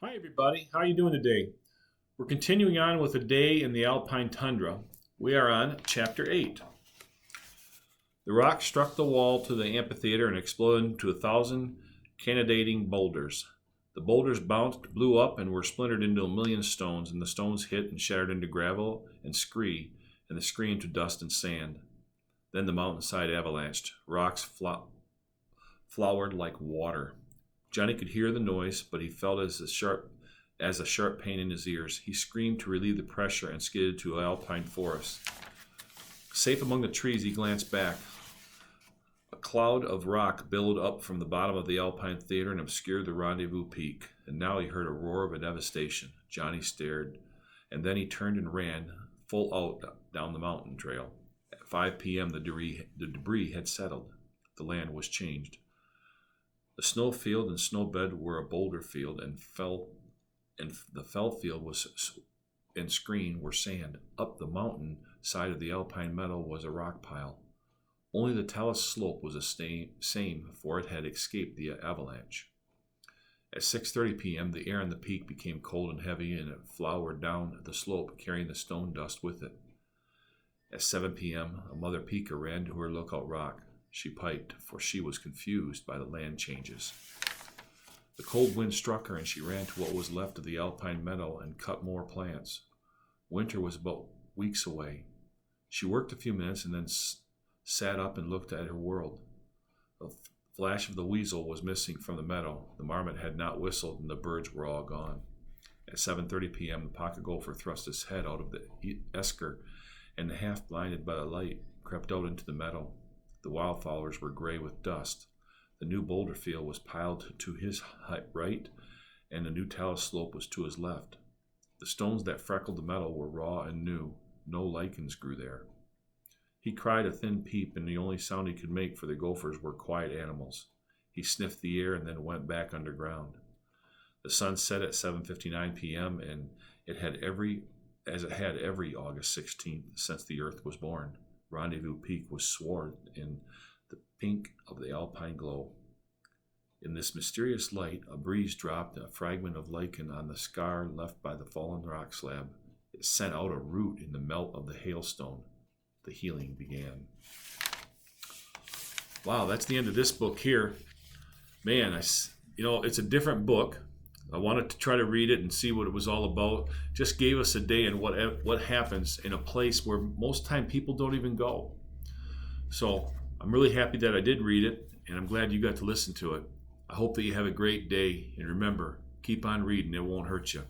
Hi everybody, how are you doing today? We're continuing on with a day in the Alpine Tundra. We are on chapter 8. The rock struck the wall to the amphitheater and exploded into 1,000 cannonading boulders. The boulders bounced, blew up, and were splintered into a million stones, and the stones hit and shattered into gravel and scree, and the scree into dust and sand. Then the mountainside avalanched. Rocks flowered like water. Johnny could hear the noise, but he felt as a sharp pain in his ears. He screamed to relieve the pressure and skidded to alpine forest. Safe among the trees, he glanced back. A cloud of rock billowed up from the bottom of the Alpine Theater and obscured the rendezvous peak. And now he heard a roar of devastation. Johnny stared, and then he turned and ran full out down the mountain trail. At 5 p.m., the debris had settled. The land was changed. The snow field and snow bed were a boulder field, and the fell field and screen were sand. Up the mountain side of the alpine meadow was a rock pile. Only the talus slope was the same, for it had escaped the avalanche. At 6:30 p.m., the air on the peak became cold and heavy, and it flowered down the slope, carrying the stone dust with it. At 7 p.m., a mother pika ran to her lookout rock. She piped, for she was confused by the land changes. The cold wind struck her, and she ran to what was left of the alpine meadow and cut more plants. Winter was about weeks away. She worked a few minutes and then sat up and looked at her world. The flash of the weasel was missing from the meadow. The marmot had not whistled, and the birds were all gone. At 7:30 p.m., the pocket gopher thrust his head out of the esker, and, half blinded by the light, crept out into the meadow. The wildflowers were gray with dust. The new boulder field was piled to his right, and the new talus slope was to his left. The stones that freckled the meadow were raw and new. No lichens grew there. He cried a thin peep, and the only sound he could make for the gophers were quiet animals. He sniffed the air and then went back underground. The sun set at 7:59 p.m., and it had every August 16th since the earth was born. Rendezvous Peak was swathed in the pink of the alpine glow. In this mysterious light, a breeze dropped a fragment of lichen on the scar left by the fallen rock slab. It sent out a root in the melt of the hailstone. The healing began. Wow, that's the end of this book here. Man, it's a different book. I wanted to try to read it and see what it was all about. Just gave us a day and what happens in a place where most time people don't even go. So I'm really happy that I did read it, and I'm glad you got to listen to it. I hope that you have a great day, and remember, keep on reading. It won't hurt you.